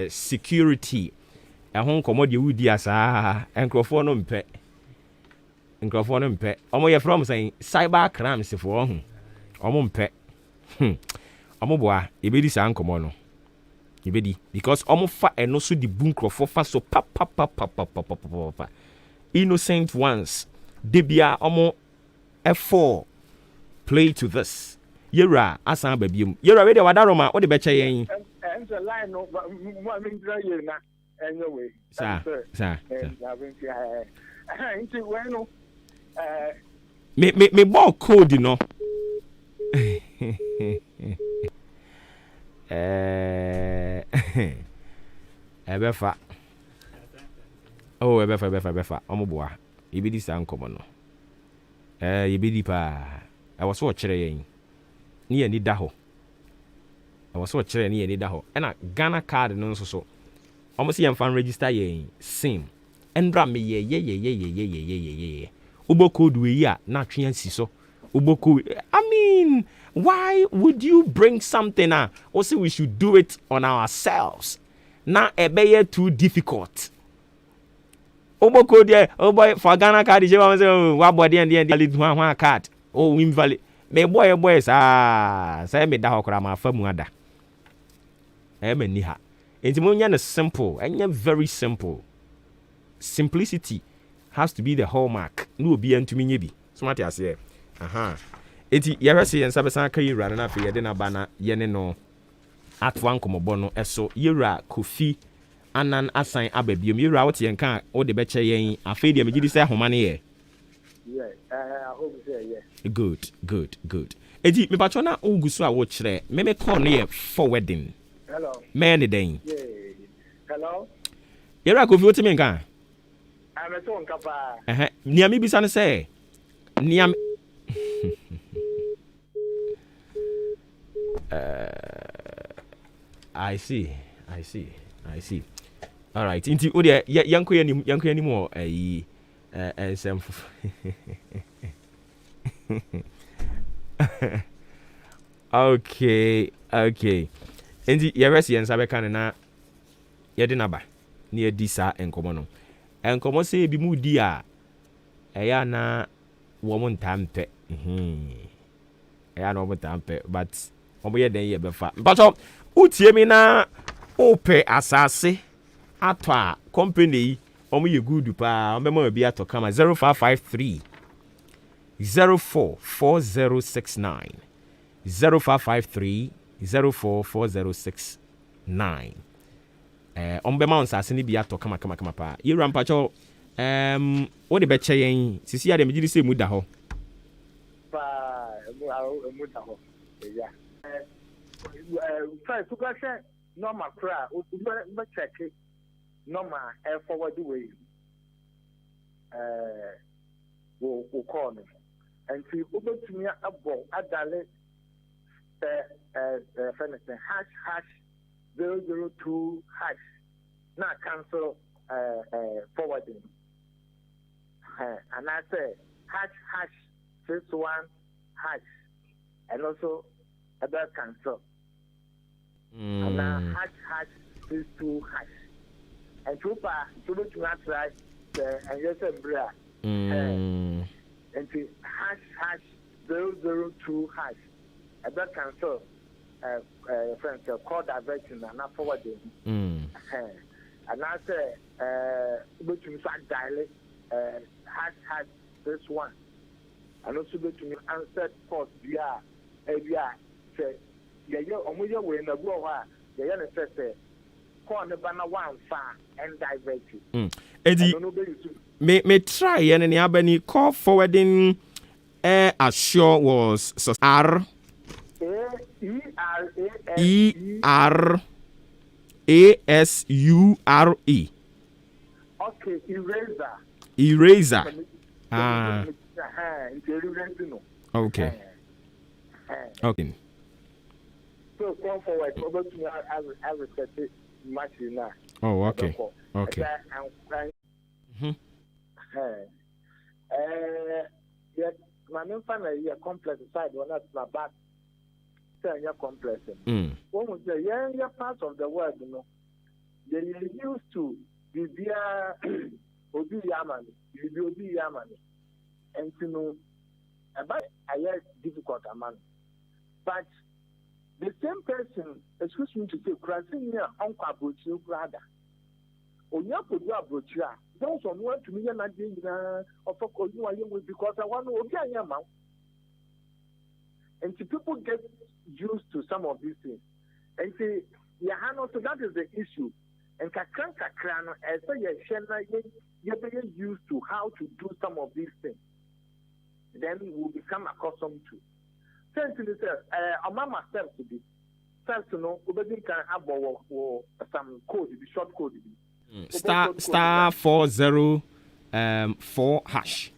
security. A home commodity would be as a microphone pet. Microphone pet. Omo from saying cyber crimes for Omo pet. Omo boa, ebedi sa nkomo no. Ebedi because omo fa eno so di boom crofo fa so pa. Innocent ones. Debia omo F4 play to this. Yera asan babium. Yera we dey wadaroma o dey beche yen. And the line no na anyway. Sir. Into when me ball code no. Ebefa. Oh, ebefa. Omo boa. Ibidi sa nkomo no. Ibidi pa. I was so chere yen. Ni ani da ho. I was so chere ni ani da ho. Na Ghana card no so. Omo si yem fan register yen sim. Endra me ye. Ubo code we ya na twen si so. Ubo code. I mean, why would you bring something also we should do it on ourselves? Na ebeye too difficult. Ubo code there, oh boy for Ghana card je wa say wa body and valid one card. Oh invalid. Me boy say me da hokra ma famu ada. Me ni ha. Enti mo nya na simple, enya very simple. Simplicity has to be the hallmark. No obi antumi nye bi. Smart as here. Aha. Enti yɛhwɛ yɛnsa bɛsan ka yɛwura no na afei yɛde na ba na yɛne no atoa nkɔmmɔbɔ no ɛso yɛwura Kofi anan asan aba biom yɛwura wote yɛn ka wode bɛkyɛ yɛn afei deɛ megye di sɛ ahoma no yɛ I hope so, yeah. Good. Enti mepatwɔ na wogu so a wokyerɛ meme call no yɛ forwarding. Hello. Mɛyɛ ne dɛn? Yeah. Hello. Yɛwura Kofi wote me nka? I'm a son kapa. Niame bisa no sɛ niame I see. All right. Inti o de yanko yani mo sem. Okay. Inti ye resi en sabe kan na ye de naba. Na ye di sa enkomo no. Enkomo se bi mu di a eya na wo mo ntampe. Eya na wo mo ntampe but omo ye den ye befa. Mpacho utie mi na ope asase atwa company omo ye good pa omo ma bi ato kama 0553 044069 0553 044069 omo be ma onsase ni bi ato kama pa yewura mpacho wo de be che yen sisi ya de me gidi se mu da ho Pa mu da ho ya first to go say normal cra o be check normal forward way wo call no and see obetumi abo adale #002# na cancel forwarding and I say #61# and also other cancel and now #62# and trooper to try and yes and the #002# other cancel friends call diversion and not forwarding and I say but you dial this one and also to me answer course via say omoye we na go ha ya na say call ne bana one fan and divert edi me try yen ne abani call forwarding assure was R ERASURE. Okay, eraser. Okay. So come forward, over to me as a much now. Oh, okay. Yes, my main family is complex side, one that's my back. You're complex. When we say, yeah, part of the world, you know, They are used to the Obi Yamani, and to know about a difficult man. But the same person, excuse me to say, crossing near Uncle Abrochu brother. Onya could do Abrochu. Those on want to me and I didn't of you because I want to Obi Yama. And people get used to some of these things. And say, Yahano, so that is the issue. And Kakranka Krano, as you're very used to how to do some of these things. Then we will become accustomed to. Since it is a mama self to be. First, to know, we can have some code, the short code. *404#